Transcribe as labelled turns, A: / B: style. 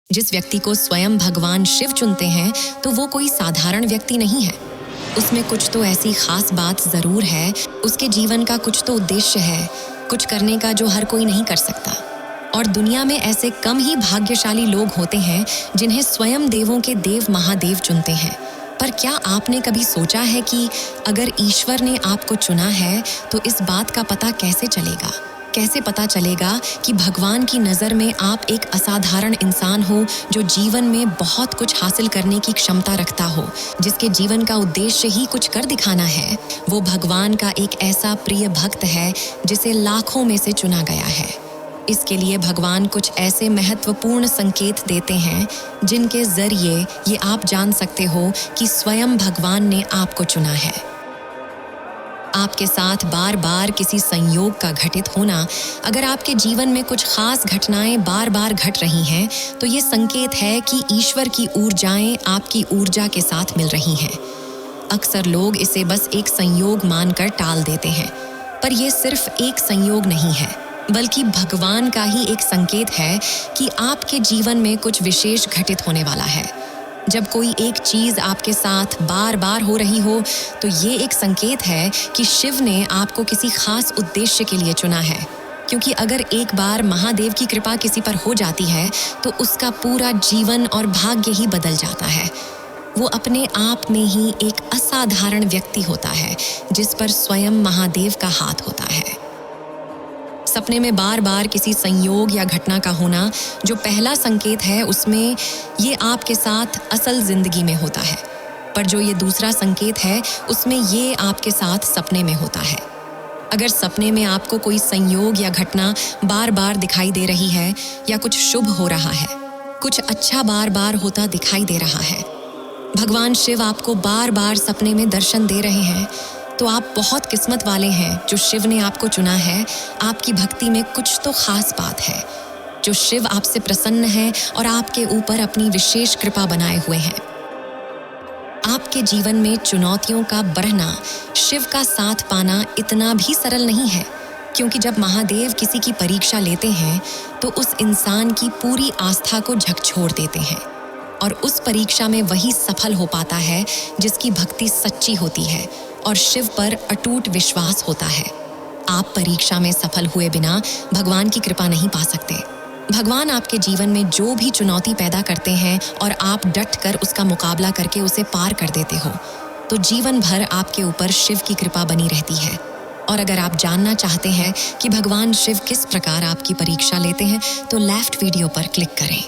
A: जिस व्यक्ति को स्वयं भगवान शिव चुनते हैं तो वो कोई साधारण व्यक्ति नहीं है। उसमें कुछ तो ऐसी खास बात जरूर है, उसके जीवन का कुछ तो उद्देश्य है, कुछ करने का जो हर कोई नहीं कर सकता। और दुनिया में ऐसे कम ही भाग्यशाली लोग होते हैं जिन्हें स्वयं देवों के देव महादेव चुनते हैं। पर क्या आपने कभी सोचा है कि अगर ईश्वर ने आपको चुना है तो इस बात का पता कैसे चलेगा? कैसे पता चलेगा कि भगवान की नज़र में आप एक असाधारण इंसान हो जो जीवन में बहुत कुछ हासिल करने की क्षमता रखता हो, जिसके जीवन का उद्देश्य ही कुछ कर दिखाना है? वो भगवान का एक ऐसा प्रिय भक्त है जिसे लाखों में से चुना गया है। इसके लिए भगवान कुछ ऐसे महत्वपूर्ण संकेत देते हैं जिनके जरिए ये आप जान सकते हो कि स्वयं भगवान ने आपको चुना है। आपके साथ बार बार किसी संयोग का घटित होना, अगर आपके जीवन में कुछ खास घटनाएं बार बार घट रही हैं, तो ये संकेत है कि ईश्वर की ऊर्जाएं आपकी ऊर्जा के साथ मिल रही हैं। अक्सर लोग इसे बस एक संयोग मानकर टाल देते हैं, पर यह सिर्फ एक संयोग नहीं है, बल्कि भगवान का ही एक संकेत है कि आपके जीवन में कुछ विशेष घटित होने वाला है। जब कोई एक चीज आपके साथ बार बार हो रही हो, तो ये एक संकेत है कि शिव ने आपको किसी खास उद्देश्य के लिए चुना है। क्योंकि अगर एक बार महादेव की कृपा किसी पर हो जाती है तो उसका पूरा जीवन और भाग्य ही बदल जाता है। वो अपने आप में ही एक असाधारण व्यक्ति होता है जिस पर स्वयं महादेव का हाथ होता है। सपने में बार बार किसी संयोग या घटना का होना जो पहला संकेत है, उसमें ये आपके साथ असल जिंदगी में होता है, पर जो ये दूसरा संकेत है उसमें ये आपके साथ सपने में होता है। अगर सपने में आपको कोई संयोग या घटना बार बार दिखाई दे रही है या कुछ शुभ हो रहा है, कुछ अच्छा बार बार होता दिखाई दे रहा है, भगवान शिव आपको बार बार सपने में दर्शन दे रहे हैं, तो आप बहुत किस्मत वाले हैं जो शिव ने आपको चुना है। आपकी भक्ति में कुछ तो खास बात है, जो शिव आपसे प्रसन्न है और आपके ऊपर अपनी विशेष कृपा बनाए हुए हैं। आपके जीवन में चुनौतियों का बढ़ना, शिव का साथ पाना इतना भी सरल नहीं है, क्योंकि जब महादेव किसी की परीक्षा लेते हैं तो उस इंसान की पूरी आस्था को झकझोर देते हैं, और उस परीक्षा में वही सफल हो पाता है जिसकी भक्ति सच्ची होती है और शिव पर अटूट विश्वास होता है। आप परीक्षा में सफल हुए बिना भगवान की कृपा नहीं पा सकते। भगवान आपके जीवन में जो भी चुनौती पैदा करते हैं और आप डट कर उसका मुकाबला करके उसे पार कर देते हो, तो जीवन भर आपके ऊपर शिव की कृपा बनी रहती है। और अगर आप जानना चाहते हैं कि भगवान शिव किस प्रकार आपकी परीक्षा लेते हैं, तो लेफ्ट वीडियो पर क्लिक करें।